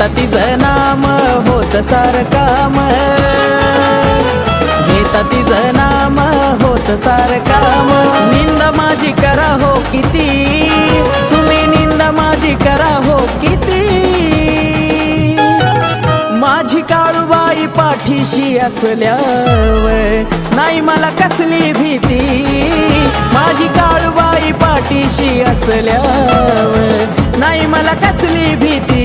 घेता तिचं नाम होत सार काम, घेता तिचं नाम होत सार काम। निंदा माझी करा हो किती, तुम्ही निंदा माझी करा हो किती, माझी काळूबाई पाठीशी असल्यावर नाही मला कसली भीती, माझी काळूबाई पाठीशी असल्यावर नाही मला कसली भीती।